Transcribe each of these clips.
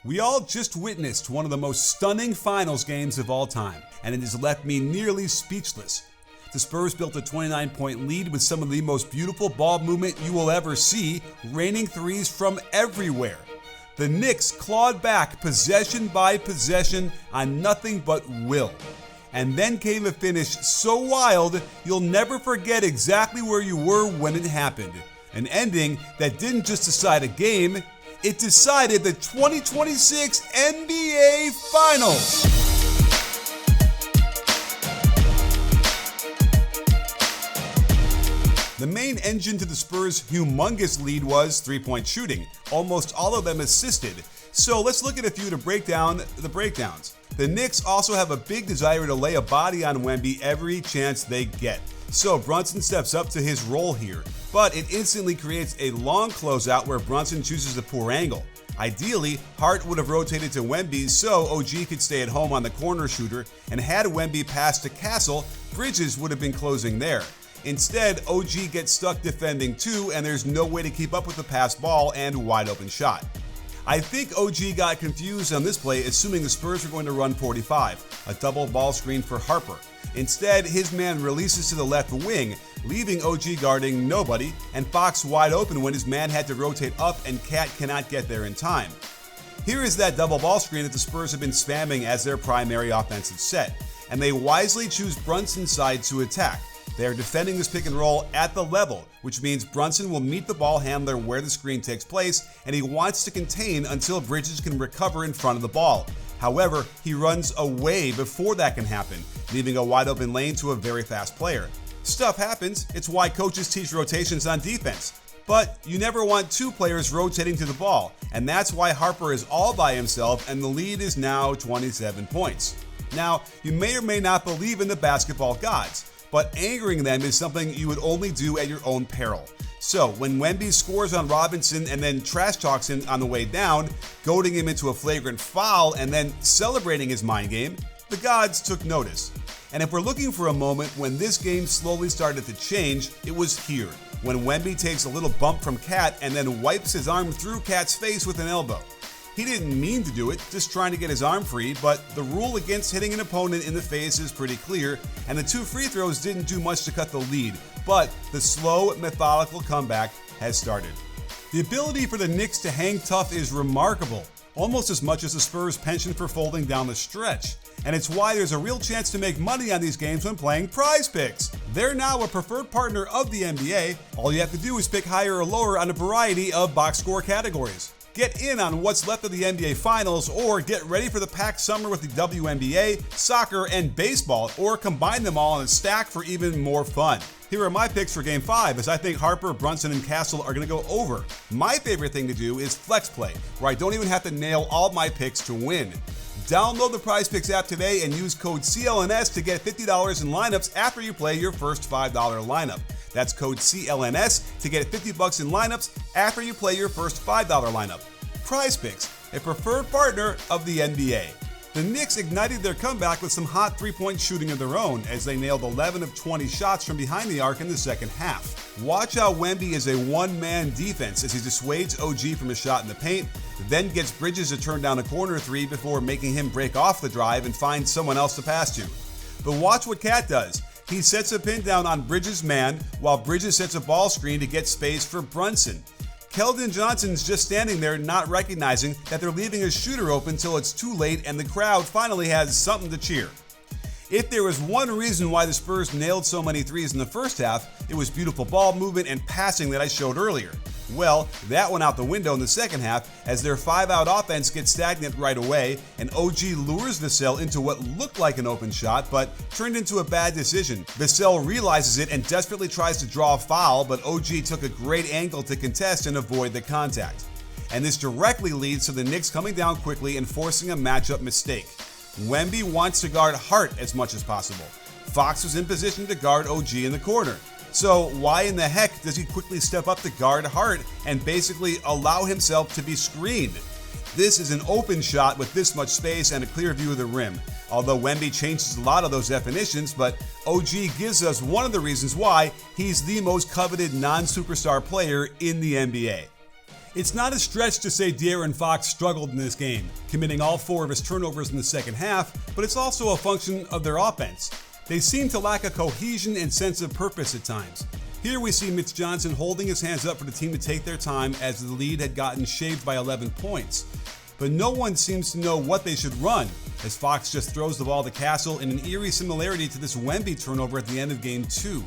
We all just witnessed one of the most stunning finals games of all time, and it has left me nearly speechless. The Spurs built a 29-point lead with some of the most beautiful ball movement you will ever see, raining threes from everywhere. The Knicks clawed back possession by possession on nothing but will. And then came a finish so wild, you'll never forget exactly where you were when it happened. An ending that didn't just decide a game, it decided the 2026 NBA Finals. The main engine to the Spurs' humongous lead was three-point shooting, almost all of them assisted. So let's look at a few to break down the breakdowns. The Knicks also have a big desire to lay a body on Wemby every chance they get. So Brunson steps up to his role here, but it instantly creates a long closeout where Brunson chooses a poor angle. Ideally, Hart would have rotated to Wemby so OG could stay at home on the corner shooter, and had Wemby passed to Castle, Bridges would have been closing there. Instead, OG gets stuck defending too, and there's no way to keep up with the pass ball and wide open shot. I think OG got confused on this play, assuming the Spurs were going to run 45, a double ball screen for Harper. Instead, his man releases to the left wing, leaving OG guarding nobody, and Fox wide open when his man had to rotate up and Cat cannot get there in time. Here is that double ball screen that the Spurs have been spamming as their primary offensive set, and they wisely choose Brunson's side to attack. They are defending this pick and roll at the level, which means Brunson will meet the ball handler where the screen takes place, and he wants to contain until Bridges can recover in front of the ball. However, he runs away before that can happen, leaving a wide open lane to a very fast player. Stuff happens, it's why coaches teach rotations on defense. But you never want two players rotating to the ball, and that's why Harper is all by himself and the lead is now 27 points. Now, you may or may not believe in the basketball gods, but angering them is something you would only do at your own peril. So when Wemby scores on Robinson and then trash talks him on the way down, goading him into a flagrant foul and then celebrating his mind game, the gods took notice. And if we're looking for a moment when this game slowly started to change, it was here, when Wemby takes a little bump from Cat and then wipes his arm through Cat's face with an elbow. He didn't mean to do it, just trying to get his arm free, but the rule against hitting an opponent in the face is pretty clear, and the two free throws didn't do much to cut the lead, but the slow, methodical comeback has started. The ability for the Knicks to hang tough is remarkable, almost as much as the Spurs' penchant for folding down the stretch, and it's why there's a real chance to make money on these games when playing Prize Picks. They're now a preferred partner of the NBA. All you have to do is pick higher or lower on a variety of box score categories. Get in on what's left of the NBA Finals, or get ready for the packed summer with the WNBA, soccer, and baseball, or combine them all in a stack for even more fun. Here are my picks for Game 5, as I think Harper, Brunson, and Castle are going to go over. My favorite thing to do is flex play, where I don't even have to nail all my picks to win. Download the Prize Picks app today and use code CLNS to get $50 in lineups after you play your first $5 lineup. That's code CLNS to get $50 in lineups after you play your first $5 lineup. Prize Picks, a preferred partner of the NBA. The Knicks ignited their comeback with some hot three-point shooting of their own as they nailed 11 of 20 shots from behind the arc in the second half. Watch how Wemby is a one-man defense as he dissuades OG from a shot in the paint, then gets Bridges to turn down a corner three before making him break off the drive and find someone else to pass to. But watch what Cat does. He sets a pin down on Bridges' man while Bridges sets a ball screen to get space for Brunson. Keldon Johnson's just standing there not recognizing that they're leaving a shooter open till it's too late and the crowd finally has something to cheer. If there was one reason why the Spurs nailed so many threes in the first half, it was beautiful ball movement and passing that I showed earlier. Well, that went out the window in the second half as their 5-out offense gets stagnant right away, and OG lures Vassell into what looked like an open shot but turned into a bad decision. Vassell realizes it and desperately tries to draw a foul, but OG took a great angle to contest and avoid the contact. And this directly leads to the Knicks coming down quickly and forcing a matchup mistake. Wemby wants to guard Hart as much as possible. Fox was in position to guard OG in the corner. So why in the heck does he quickly step up to guard Hart and basically allow himself to be screened? This is an open shot with this much space and a clear view of the rim. Although Wemby changes a lot of those definitions, but OG gives us one of the reasons why he's the most coveted non-superstar player in the NBA. It's not a stretch to say De'Aaron Fox struggled in this game, committing all 4 of his turnovers in the second half, but it's also a function of their offense. They seem to lack a cohesion and sense of purpose at times. Here we see Mitch Johnson holding his hands up for the team to take their time as the lead had gotten shaved by 11 points. But no one seems to know what they should run, as Fox just throws the ball to Castle in an eerie similarity to this Wemby turnover at the end of Game 2.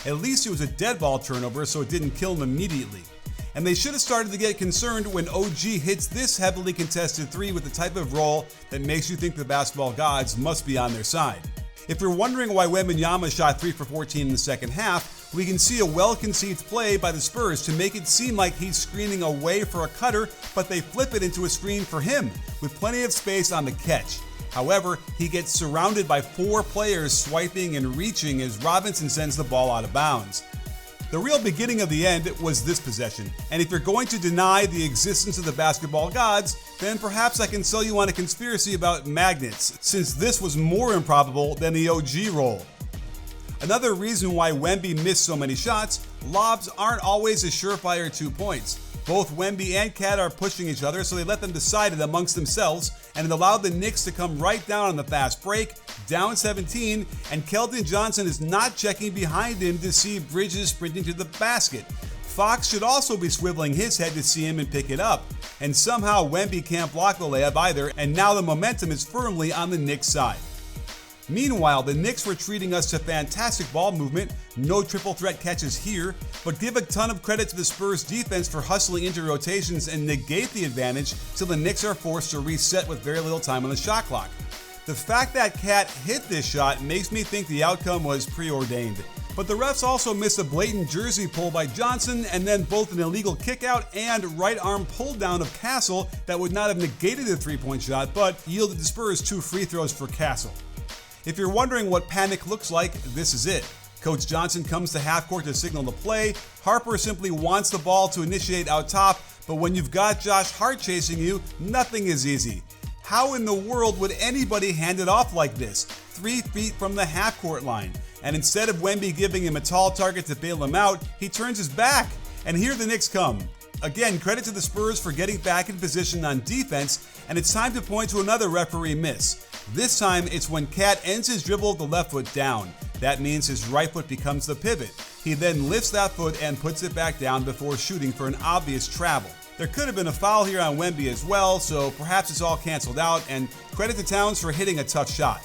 At least it was a dead ball turnover, so it didn't kill him immediately. And they should have started to get concerned when OG hits this heavily contested 3 with the type of roll that makes you think the basketball gods must be on their side. If you're wondering why Wembanyama shot 3 for 14 in the second half, we can see a well-conceived play by the Spurs to make it seem like he's screening away for a cutter, but they flip it into a screen for him, with plenty of space on the catch. However, he gets surrounded by 4 players swiping and reaching as Robinson sends the ball out of bounds. The real beginning of the end was this possession, and if you're going to deny the existence of the basketball gods, then perhaps I can sell you on a conspiracy about magnets, since this was more improbable than the OG roll. Another reason why Wemby missed so many shots, lobs aren't always a surefire 2 points. Both Wemby and Cat are pushing each other, so they let them decide it amongst themselves, and it allowed the Knicks to come right down on the fast break, down 17, and Keldon Johnson is not checking behind him to see Bridges sprinting to the basket. Fox should also be swiveling his head to see him and pick it up, and somehow Wemby can't block the layup either, and now the momentum is firmly on the Knicks side. Meanwhile, the Knicks were treating us to fantastic ball movement, no triple threat catches here, but give a ton of credit to the Spurs defense for hustling into rotations and negate the advantage till the Knicks are forced to reset with very little time on the shot clock. The fact that Cat hit this shot makes me think the outcome was preordained. But the refs also missed a blatant jersey pull by Johnson and then both an illegal kickout and right arm pull down of Castle that would not have negated the 3-point shot but yielded the Spurs 2 free throws for Castle. If you're wondering what panic looks like, this is it. Coach Johnson comes to half court to signal the play. Harper simply wants the ball to initiate out top, but when you've got Josh Hart chasing you, nothing is easy. How in the world would anybody hand it off like this? 3 feet from the half court line. And instead of Wemby giving him a tall target to bail him out, he turns his back. And here the Knicks come. Again, credit to the Spurs for getting back in position on defense, and it's time to point to another referee miss. This time, it's when Cat ends his dribble with the left foot down. That means his right foot becomes the pivot. He then lifts that foot and puts it back down before shooting for an obvious travel. There could have been a foul here on Wemby as well, so perhaps it's all canceled out, and credit to Towns for hitting a tough shot.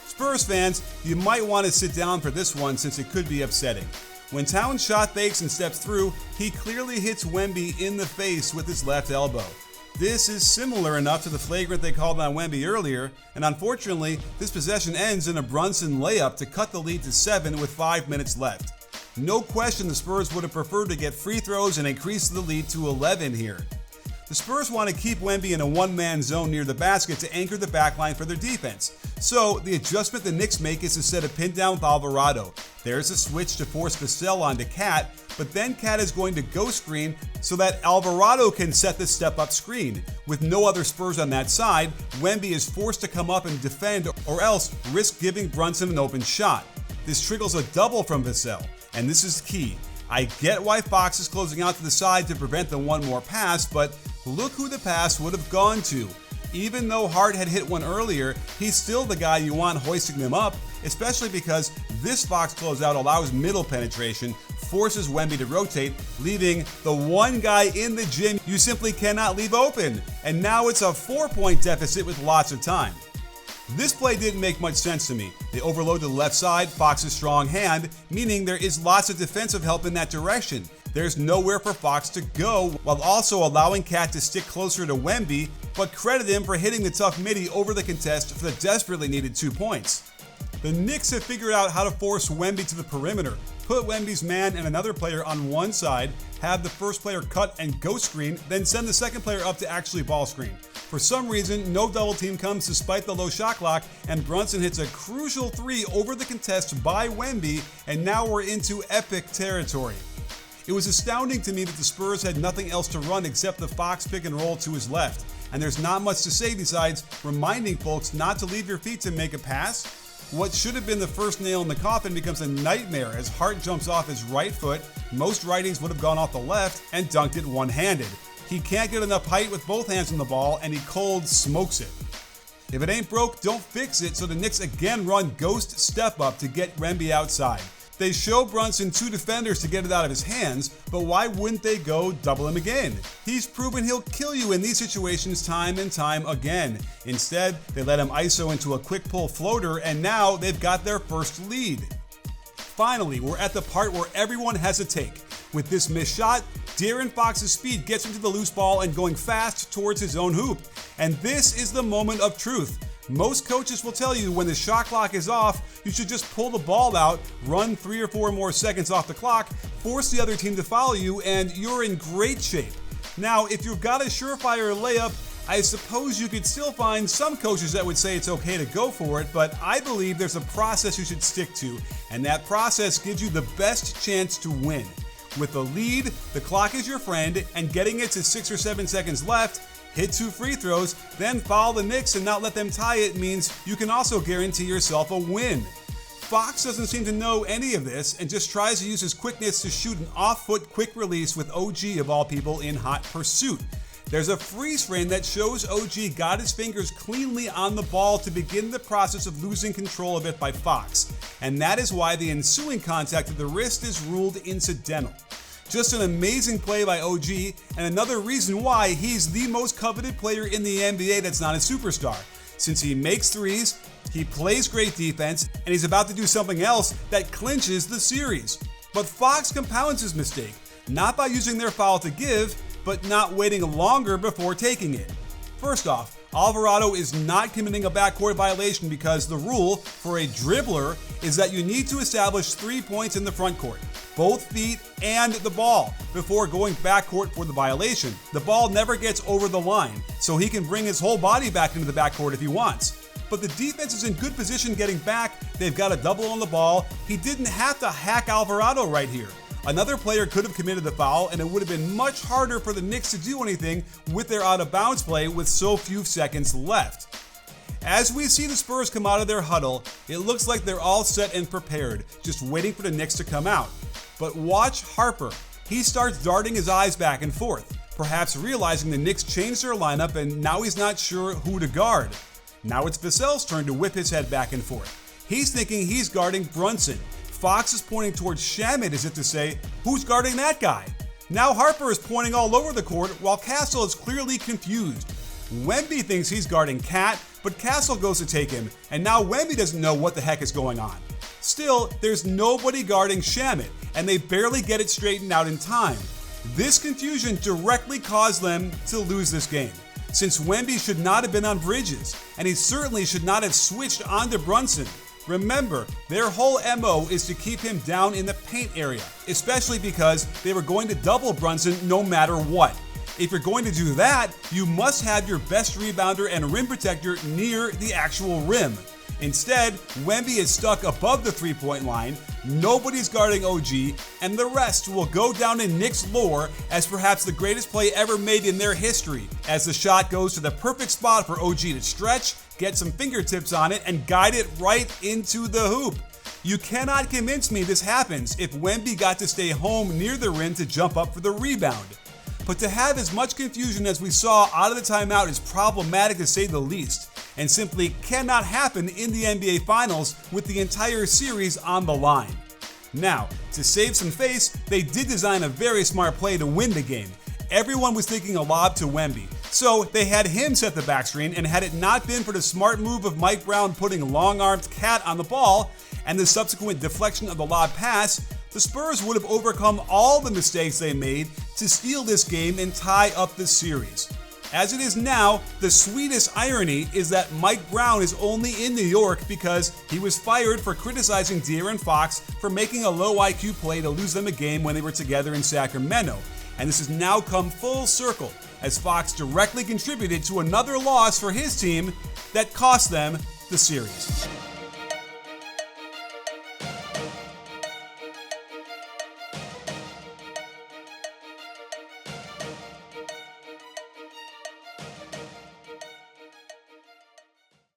Spurs fans, you might want to sit down for this one since it could be upsetting. When Towns shot fakes and steps through, he clearly hits Wemby in the face with his left elbow. This is similar enough to the flagrant they called on Wemby earlier, and unfortunately, this possession ends in a Brunson layup to cut the lead to 7 with 5 minutes left. No question the Spurs would have preferred to get free throws and increase the lead to 11 here. The Spurs want to keep Wemby in a one-man zone near the basket to anchor the backline for their defense. So the adjustment the Knicks make is to set a pin down with Alvarado. There's a switch to force Vassell onto Cat, but then Cat is going to go screen so that Alvarado can set the step-up screen. With no other Spurs on that side, Wemby is forced to come up and defend or else risk giving Brunson an open shot. This triggers a double from Vassell, and this is key. I get why Fox is closing out to the side to prevent the one more pass, but look who the pass would have gone to. Even though Hart had hit one earlier, he's still the guy you want hoisting them up, especially because this Fox closeout allows middle penetration, forces Wemby to rotate, leaving the one guy in the gym you simply cannot leave open. And now it's a 4-point deficit with lots of time. This play didn't make much sense to me. They overload to the left side, Fox's strong hand, meaning there is lots of defensive help in that direction. There's nowhere for Fox to go, while also allowing Cat to stick closer to Wemby, but credit him for hitting the tough midi over the contest for the desperately needed 2 points. The Knicks have figured out how to force Wemby to the perimeter, put Wemby's man and another player on one side, have the first player cut and go screen, then send the second player up to actually ball screen. For some reason, no double team comes despite the low shot clock, and Brunson hits a crucial 3 over the contest by Wemby, and now we're into epic territory. It was astounding to me that the Spurs had nothing else to run except the Fox pick and roll to his left, and there's not much to say besides reminding folks not to leave your feet to make a pass. What should have been the first nail in the coffin becomes a nightmare as Hart jumps off his right foot, most righties would have gone off the left and dunked it one-handed. He can't get enough height with both hands on the ball, and he cold smokes it. If it ain't broke, don't fix it, so the Knicks again run ghost step up to get Wemby outside. They show Brunson 2 defenders to get it out of his hands, but why wouldn't they go double him again? He's proven he'll kill you in these situations time and time again. Instead, they let him ISO into a quick pull floater, and now they've got their first lead. Finally, we're at the part where everyone has a take. With this missed shot, De'Aaron Fox's speed gets him to the loose ball and going fast towards his own hoop. And this is the moment of truth. Most coaches will tell you when the shot clock is off, you should just pull the ball out, run 3 or 4 more seconds off the clock, force the other team to follow you, and you're in great shape. Now, if you've got a surefire layup, I suppose you could still find some coaches that would say it's okay to go for it, but I believe there's a process you should stick to, and that process gives you the best chance to win. With a lead, the clock is your friend, and getting it to 6 or 7 seconds left, hit 2 free throws, then follow the Knicks and not let them tie it means you can also guarantee yourself a win. Fox doesn't seem to know any of this and just tries to use his quickness to shoot an off-foot quick release with OG of all people in hot pursuit. There's a freeze frame that shows OG got his fingers cleanly on the ball to begin the process of losing control of it by Fox, and that is why the ensuing contact of the wrist is ruled incidental. Just an amazing play by OG, and another reason why he's the most coveted player in the NBA that's not a superstar. Since he makes threes, he plays great defense, and he's about to do something else that clinches the series. But Fox compounds his mistake, not by using their foul to give, but not waiting longer before taking it. First off, Alvarado is not committing a backcourt violation because the rule for a dribbler is that you need to establish 3 points in the front court, both feet and the ball, before going backcourt for the violation. The ball never gets over the line, so he can bring his whole body back into the backcourt if he wants. But the defense is in good position getting back, they've got a double on the ball, he didn't have to hack Alvarado right here. Another player could have committed the foul, and it would have been much harder for the Knicks to do anything with their out-of-bounds play with so few seconds left. As we see the Spurs come out of their huddle, it looks like they're all set and prepared, just waiting for the Knicks to come out. But watch Harper. He starts darting his eyes back and forth, perhaps realizing the Knicks changed their lineup and now he's not sure who to guard. Now it's Vassell's turn to whip his head back and forth. He's thinking he's guarding Brunson. Fox is pointing towards Shamet as if to say, who's guarding that guy? Now Harper is pointing all over the court while Castle is clearly confused. Wemby thinks he's guarding Cat, but Castle goes to take him, and now Wemby doesn't know what the heck is going on. Still, there's nobody guarding Shamet, and they barely get it straightened out in time. This confusion directly caused them to lose this game, since Wemby should not have been on Bridges, and he certainly should not have switched onto Brunson. Remember, their whole MO is to keep him down in the paint area, especially because they were going to double Brunson no matter what. If you're going to do that, you must have your best rebounder and rim protector near the actual rim. Instead, Wemby is stuck above the three-point line, nobody's guarding OG, and the rest will go down in Knicks lore as perhaps the greatest play ever made in their history, as the shot goes to the perfect spot for OG to stretch, get some fingertips on it, and guide it right into the hoop. You cannot convince me this happens if Wemby got to stay home near the rim to jump up for the rebound. But to have as much confusion as we saw out of the timeout is problematic to say the least, and simply cannot happen in the NBA Finals with the entire series on the line. Now, to save some face, they did design a very smart play to win the game. Everyone was thinking a lob to Wemby, so they had him set the backscreen, and had it not been for the smart move of Mike Brown putting long-armed Cat on the ball and the subsequent deflection of the lob pass, the Spurs would have overcome all the mistakes they made to steal this game and tie up the series. As it is now, the sweetest irony is that Mike Brown is only in New York because he was fired for criticizing De'Aaron Fox for making a low IQ play to lose them a game when they were together in Sacramento. And this has now come full circle as Fox directly contributed to another loss for his team that cost them the series.